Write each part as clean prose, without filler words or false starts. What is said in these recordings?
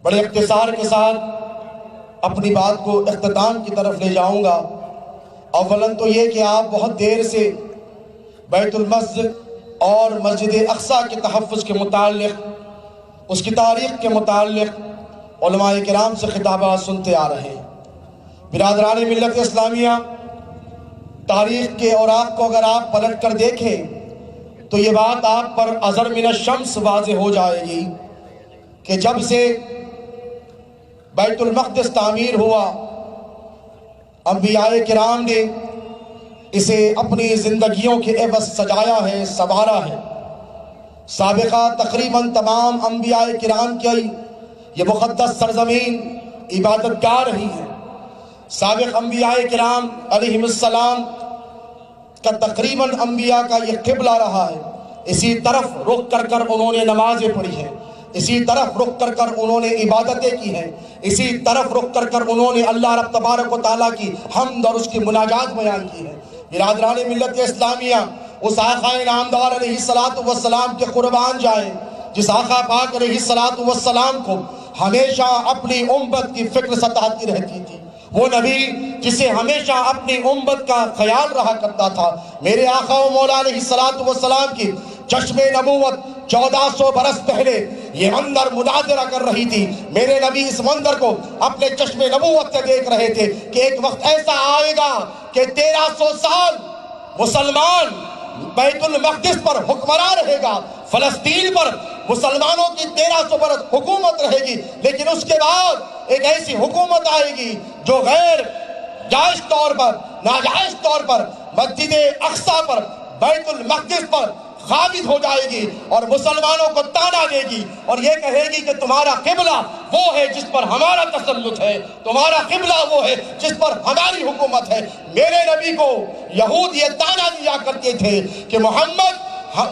بڑے اختصار کے ساتھ اپنی بات کو اختتام کی طرف لے جاؤں گا۔ اولاً تو یہ کہ آپ بہت دیر سے بیت المسجد اور مسجد اقصیٰ کے تحفظ کے متعلق، اس کی تاریخ کے متعلق علماء کرام سے خطابات سنتے آ رہے ہیں۔ برادران ملت اسلامیہ، تاریخ کے اوراق کو اگر آپ پلٹ کر دیکھیں تو یہ بات آپ پر ازر من الشمس واضح ہو جائے گی کہ جب سے بیت المقدس تعمیر ہوا، انبیاء کرام نے اسے اپنی زندگیوں کے عوض سجایا ہے، سنوارا ہے۔ سابقہ تقریباً تمام انبیاء کرام کی یہ مقدس سرزمین عبادت گاہ رہی ہے۔ سابق انبیاء کرام علیہم السلام کا تقریباً انبیاء کا یہ قبلہ رہا ہے۔ اسی طرف رخ کر کر انہوں نے نمازیں پڑھی ہیں، اسی طرف رخ کر کر انہوں نے عبادتیں کی ہیں، اسی طرف رخ کر کر انہوں نے اللہ رب تبارک و تعالیٰ کی حمد اور اس کی مناجات بیان کی ہے۔ برادران ملت اسلامیہ، اس آقا نامدار علیہ السلام کے قربان جائیں جس آقا پاک علیہ السلام کو ہمیشہ اپنی امت کی فکر ستاتی رہتی تھی، وہ نبی جسے ہمیشہ اپنی امت کا خیال رہا کرتا تھا۔ میرے آقا و مولا علیہ السلام کی چشم نبوت 1400 برس پہلے یہ منظر مناظرہ کر رہی تھی۔ میرے نبی اس منظر کو اپنے چشم نبوت سے دیکھ رہے تھے کہ ایک وقت ایسا آئے گا کہ 1300 سال مسلمان بیت المقدس پر حکمراں رہے گا، فلسطین پر مسلمانوں کی 1300 برس حکومت رہے گی، لیکن اس کے بعد ایک ایسی حکومت آئے گی جو غیر جائز طور پر، ناجائز طور پر مسجد اقصیٰ پر، بیت المقدس پر قابض ہو جائے گی اور مسلمانوں کو تانا دے گی اور یہ کہے گی کہ تمہارا قبلہ وہ ہے جس پر ہمارا تسلط ہے، تمہارا قبلہ وہ ہے جس پر ہماری حکومت ہے۔ میرے نبی کو یہود یہ تانا دیا کرتے تھے کہ محمد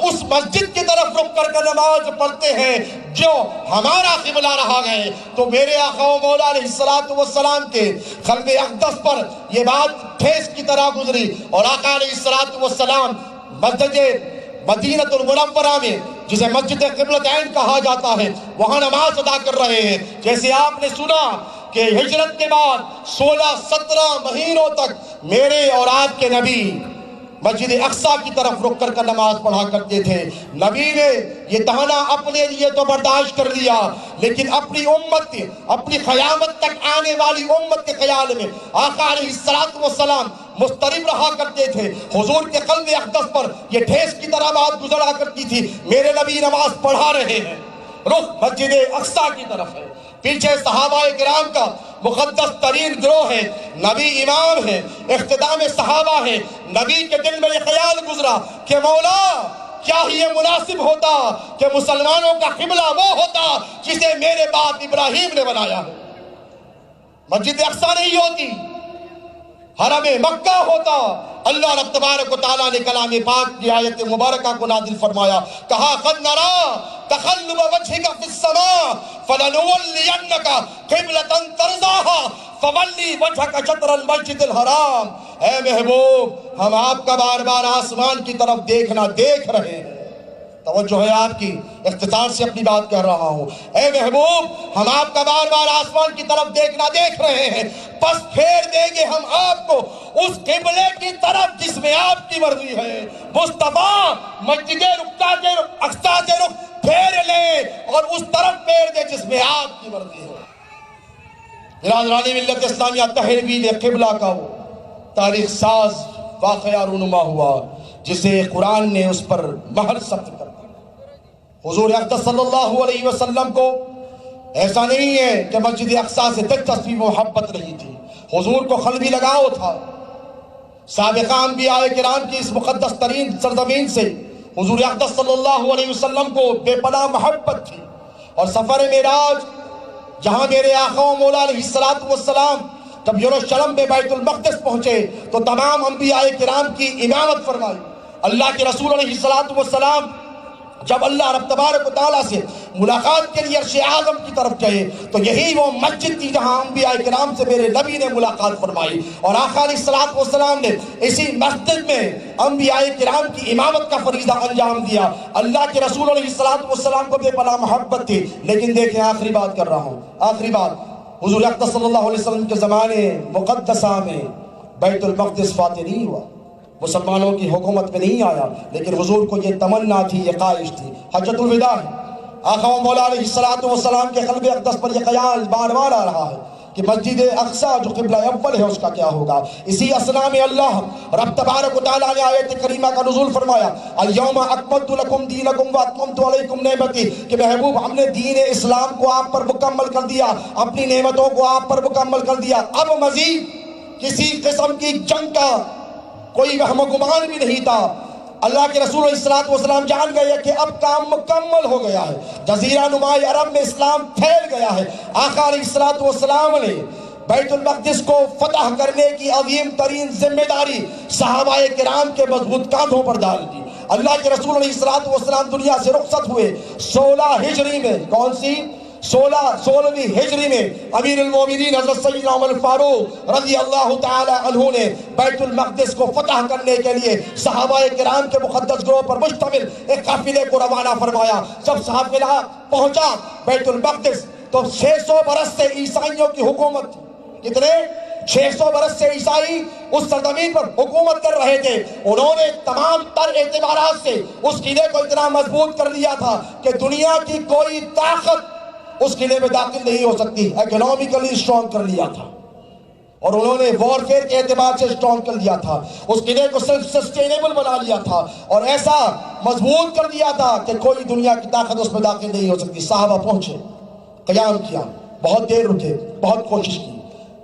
اس مسجد کی طرف رخ کر کے نماز پڑھتے ہیں جو ہمارا قبلہ رہا گئے۔ تو میرے آقا و مولا علیہ السلام کے قلب اقدس پر یہ بات ٹھیس کی طرح گزری اور آقا علیہ السلام مسجد مدینہ المنورہ میں، جسے مسجد قبلتین کہا جاتا ہے، وہاں نماز ادا کر رہے ہیں۔ جیسے آپ نے سنا کہ ہجرت کے بعد 16-17 مہینوں تک میرے اور آپ کے نبی مسجد اقصیٰ کی طرف رک کر نماز پڑھا کرتے تھے۔ نبی نے یہ تانا اپنے لیے تو برداشت کر لیا، لیکن اپنی امت کے، اپنی قیامت تک آنے والی امت کے خیال میں آقا علیہ السلام مضطرب رہا کرتے تھے۔ حضور کے قلب اقدس پر یہ ٹھیس کی طرح بات گزرا کرتی تھی، میرے نبی نماز پڑھا رہے ہیں، رخ مسجد اقصیٰ کی طرف ہے، پیچھے صحابہ کرام کا مقدس ترین گروہ ہے، نبی امام ہے، اختتام صحابہ ہے۔ نبی کے دل میں یہ خیال گزرا کہ مولا کیا ہی یہ مناسب ہوتا کہ مسلمانوں کا قبلہ وہ ہوتا جسے میرے باپ ابراہیم نے بنایا ہے، مسجد اقصیٰ نہیں ہوتی، حرم مکہ ہوتا۔ اللہ رب تبارک و تعالیٰ نے کلام پاک کی آیت مبارکہ کو نازل فرمایا، کہا قد نرا تقلب وجهك في السماء فلنولينك قبلة ترضاها فولي وجهك شطر المسجد الحرام۔ اے محبوب، ہم آپ کا بار بار آسمان کی طرف دیکھ رہے ہیں، توجہ ہے آپ کی، اختصار سے اپنی بات کہہ رہا ہوں۔ اے محبوب، ہم آپ کا بار بار آسمان کی طرف دیکھ رہے ہیں، پس پھیر دیں گے ہم آپ کو اس قبلے کی طرف جس میں آپ کی مرضی ہے۔ مصطفیٰ مسجد اقصیٰ سے رخ پھیر لیں اور اس طرف پھیر دیں جس میں آپ کی مرضی ہے۔ برادران ملت اسلامیہ، تحویل قبلہ کا وہ تاریخ ساز واقعہ رونما ہوا جسے قرآن نے اس پر مہر ثبت کر دی۔ حضور اقدس صلی اللہ علیہ وسلم کو ایسا نہیں ہے کہ مسجد اقصیٰ سے دلچسپی محبت نہیں تھی، حضور کو قلبی لگاؤ تھا۔ سابقہ انبیاء کرام کی اس مقدس ترین سرزمین سے حضور اقدس صلی اللہ علیہ وسلم کو بے پناہ محبت تھی، اور سفر معراج جہاں میرے آقا و مولا علیہ السلام جب یروشلم میں بیت المقدس پہنچے تو تمام انبیاء کرام کی امامت فرمائی۔ اللہ کے رسول علیہ السلام جب اللہ رب تبارک و تعالیٰ سے ملاقات کے لیے عرش اعظم کی طرف گئے تو یہی وہ مسجد تھی جہاں انبیاء کرام سے میرے نبی نے ملاقات فرمائی، اور آقا علیہ الصلوۃ والسلام نے اسی مسجد میں انبیاء کرام کی امامت کا فریضہ انجام دیا۔ اللہ کے رسول علیہ الصلوۃ والسلام کو بے پناہ محبت تھی، لیکن دیکھیں آخری بات کر رہا ہوں، آخری بات، حضور اقدس صلی اللہ علیہ وسلم کے زمانے مقدسہ میں بیت المقدس فاتح نہیں ہوا، مسلمانوں کی حکومت میں نہیں آیا، لیکن حضور کو یہ تمنا تھی، یہ خواہش تھی۔ حجۃ الوداع آقا و مولا علیہ الصلوۃ والسلام کے قلب اقدس پر یہ خیال بار بار آ رہا ہے کہ مسجد اقصیٰ جو قبلہ اول ہے اس کا کیا ہوگا۔ اسی اثنا میں اللہ رب تبارک و تعالیٰ نے آیت کریمہ کا نزول فرمایا، الیوم اکملت لکم دینکم واتممت علیکم نعمتی، کہ محبوب ہم نے دین اسلام کو آپ پر مکمل کر دیا، اپنی نعمتوں کو آپ پر مکمل کر دیا۔ اب مزید کسی قسم کی جنگ کا کوئی وہم و گمان بھی نہیں تھا۔ اللہ کے رسول علیہ الصلوۃ والسلام جان گئے کہ اب کام مکمل ہو گیا ہے، جزیرہ نما عرب میں اسلام پھیل گیا ہے۔ آقا علیہ الصلوۃ والسلام نے بیت المقدس کو فتح کرنے کی عظیم ترین ذمہ داری صحابہ کرام کے مضبوط کاندھوں پر ڈال دی۔ اللہ کے رسول علیہ الصلوۃ والسلام دنیا سے رخصت ہوئے 16 ہجری میں، کون سی 16ویں ہجری میں امیر المومنین حضرت سیدنا عمر فاروق رضی اللہ تعالی عنہ نے بیت المقدس کو فتح کرنے کے لیے صحابہ کرام کے مقدس گروہ پر مشتمل ایک قافلے کو روانہ فرمایا۔ جب قافلہ پہنچا بیت المقدس تو 600 برس سے عیسائیوں کی حکومت تھی۔ کتنے؟ 600 برس سے عیسائی اس سرزمین پر حکومت کر رہے تھے۔ انہوں نے تمام تر اعتبارات سے اس قلعے کو اتنا مضبوط کر لیا تھا کہ دنیا کی کوئی طاقت اس قلعے میں داخل نہیں ہو سکتی، اکنامکلی اسٹرانگ کر لیا تھا، اور انہوں نے وارفیئر کے اعتبار سے اسٹرانگ کر لیا تھا، اس قلعے کو سیلف سسٹینیبل بنا لیا تھا، اور ایسا مضبوط کر دیا تھا کہ کوئی دنیا کی طاقت اس میں داخل نہیں ہو سکتی۔ صحابہ پہنچے، قیام کیا، بہت دیر رکے، بہت کوشش کی۔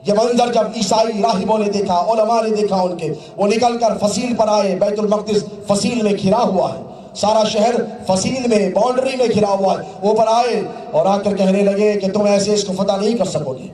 یہ منظر جب عیسائی راہبوں نے دیکھا، علماء نے دیکھا ان کے، وہ نکل کر فصیل پر آئے۔ بیت المقدس فصیل میں گھرا ہوا ہے، سارا شہر فصیل میں، باؤنڈری میں گھرا ہوا ہے۔ اوپر آئے اور آ کر کہنے لگے کہ تم ایسے اس کو فتح نہیں کر سکو گے،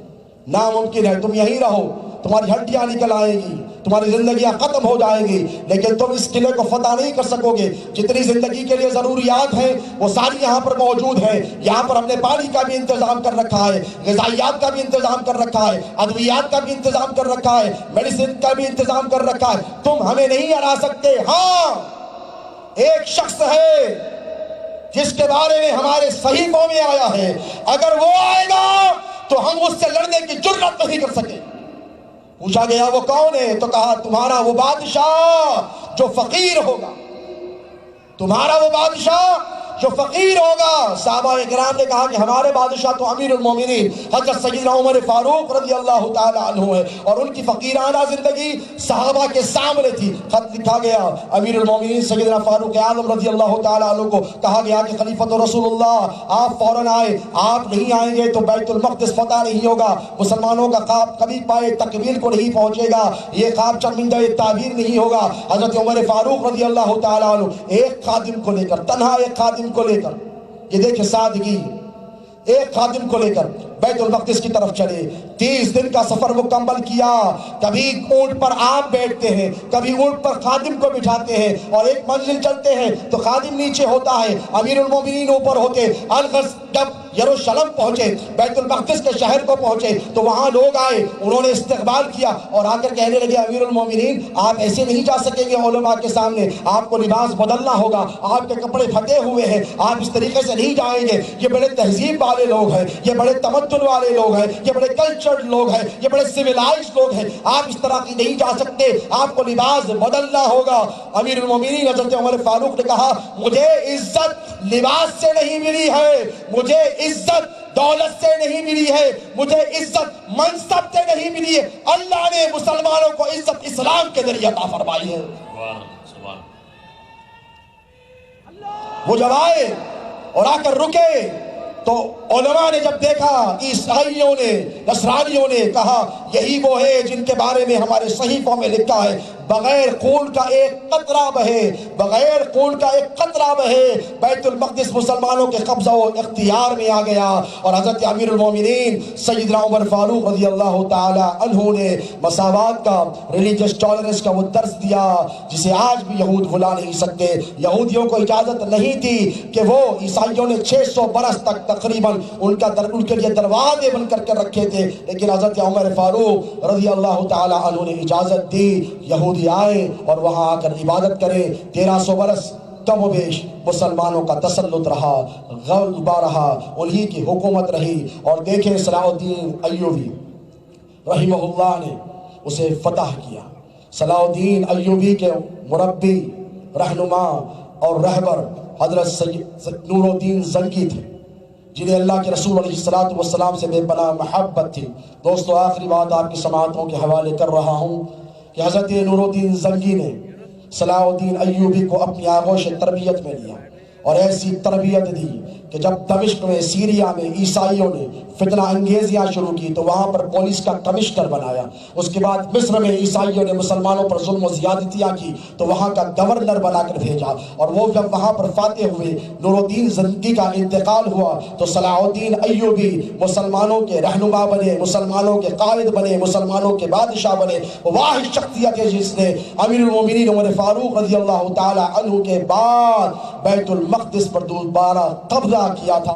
ناممکن ہے، تم یہیں رہو، تمہاری ہڈیاں نکل آئیں گی، تمہاری زندگیاں ختم ہو جائیں گی، لیکن تم اس قلعے کو فتح نہیں کر سکو گے۔ جتنی زندگی کے لیے ضروریات ہیں وہ ساری یہاں پر موجود ہیں۔ یہاں پر ہم نے پانی کا بھی انتظام کر رکھا ہے، غذائیات کا بھی انتظام کر رکھا ہے، ادویات کا بھی انتظام کر رکھا ہے، میڈیسن کا بھی انتظام کر رکھا ہے۔ تم ہمیں نہیں ہرا سکتے۔ ہاں، ایک شخص ہے جس کے بارے میں ہمارے صحیفوں میں آیا ہے، اگر وہ آئے گا تو ہم اس سے لڑنے کی جرات نہیں کر سکے۔ پوچھا گیا وہ کون ہے؟ تو کہا تمہارا وہ بادشاہ جو فقیر ہوگا، تمہارا وہ بادشاہ جو فقیر ہوگا۔ صحابہ کرام نے کہا کہ ہمارے بادشاہ تو امیر المومنین حضرت سیدنا عمر فاروق رضی اللہ تعالی عنہ ہے، اور ان کی فقیرانہ زندگی صحابہ کے سامنے تھی۔ خط لکھا گیا امیر المومنین سیدنا فاروق اعظم رضی اللہ تعالی عنہ کو، کہا گیا کہ خلیفۃ رسول اللہ آپ فوراً آئے، آپ نہیں آئیں گے تو بیت المقدس فتح نہیں ہوگا، مسلمانوں کا خواب کبھی پائے تکمیل کو نہیں پہنچے گا، یہ خواب شرمندہ تعبیر نہیں ہوگا۔ حضرت عمر فاروق رضی اللہ تعالی عنہ ایک خادم کو لے کر، تنہا ایک خادم کو لے کر، یہ دیکھیں سادگی، ایک خادم کو لے کر بیت المقدس کی طرف چلے۔ 30 دن کا سفر مکمل کیا۔ کبھی اونٹ پر آپ بیٹھتے ہیں، کبھی اونٹ پر خادم کو بٹھاتے ہیں، اور ایک منزل چلتے ہیں تو خادم نیچے ہوتا ہے، امیر المومنین اوپر ہوتے۔ الغرض جب یروشلم پہنچے، بیت المقدس کے شہر کو پہنچے تو وہاں لوگ آئے، انہوں نے استقبال کیا اور آ کر کہنے لگے امیر المومنین آپ ایسے نہیں جا سکیں گے علماء کے سامنے، آپ کو لباس بدلنا ہوگا، آپ کے کپڑے پھٹے ہوئے ہیں، آپ اس طریقے سے نہیں جائیں گے، یہ بڑے تہذیب والے لوگ ہیں، یہ بڑے تمدن والے لوگ ہیں، یہ بڑے کلچرڈ لوگ ہیں، یہ بڑے سویلائزڈ لوگ ہیں، آپ اس طرح کی نہیں جا سکتے، آپ کو لباس بدلنا ہوگا۔ امیر المومنین حضرت عمر فاروق نے کہا مجھے عزت لباس سے نہیں ملی ہے، مجھے عزت دولت سے نہیں ملی ہے، مجھے عزت منصب سے نہیں ملی ہے، اللہ نے مسلمانوں کو عزت اسلام کے ذریعے عطا فرمائی ہے۔ وہ جب آئے اور آ کر رکے تو علماء نے جب دیکھا، عیسائیوں نے، نصرانیوں نے کہا یہی وہ ہے جن کے بارے میں ہمارے صحیفوں میں لکھا ہے بغیر خون کا ایک قطرہ بہے، بغیر خون کا ایک قطرہ بہے، بیت المقدس مسلمانوں کے قبضہ و اختیار میں آ گیا۔ اور حضرت امیر المومنین سیدنا عمر فاروق رضی اللہ تعالی عنہ نے مساوات کا، ریلیجس ٹالرنس کا وہ درس دیا جسے آج بھی یہود بھلا نہیں سکتے۔ یہودیوں کو اجازت نہیں تھی کہ وہ، عیسائیوں نے 600 برس تک تقریباً ان کے لیے دروازے بن کر کے رکھے تھے، لیکن حضرت عمر فاروق رضی اللہ تعالی عنہ نے اجازت دی، یہودی آئے اور وہاں آ کر عبادت کرے۔ 1300 برس کم و بیش مسلمانوں کا تسلط رہا، غلبہ رہا، انہی کی حکومت رہی۔ اور دیکھیں صلاح الدین ایوبی رحمہ اللہ نے اسے فتح کیا۔ صلاح الدین ایوبی کے مربی، رہنما اور رہبر حضرت سید نور الدین زنگی تھے، جنہیں اللہ کے رسول علیہ السلام سے بے پناہ محبت تھی۔ دوستو آخری بات آپ کی سماعتوں کے حوالے کر رہا ہوں کہ حضرت نور الدین زنگی نے صلاح الدین ایوبی کو اپنی آغوش تربیت میں لیا اور ایسی تربیت دی کہ جب دمشق میں، سیریا میں عیسائیوں نے فتنہ انگیزیاں شروع کی تو وہاں پر پولیس کا کمشنر بنایا۔ اس کے بعد مصر میں عیسائیوں نے مسلمانوں پر ظلم و زیادتیاں کی تو وہاں کا گورنر بنا کر بھیجا، اور وہ جب وہاں پر فاتح ہوئے، نور الدین زنگی کا انتقال ہوا تو صلاح الدین ایوبی مسلمانوں کے رہنما بنے، مسلمانوں کے قائد بنے، مسلمانوں کے بادشاہ بنے۔ واحد شخصیت ہے جس نے امیر المومنین عمر فاروق رضی اللہ تعالی عنہ کے بعد بیت المقدس پر دوبارہ قبضہ کیا تھا۔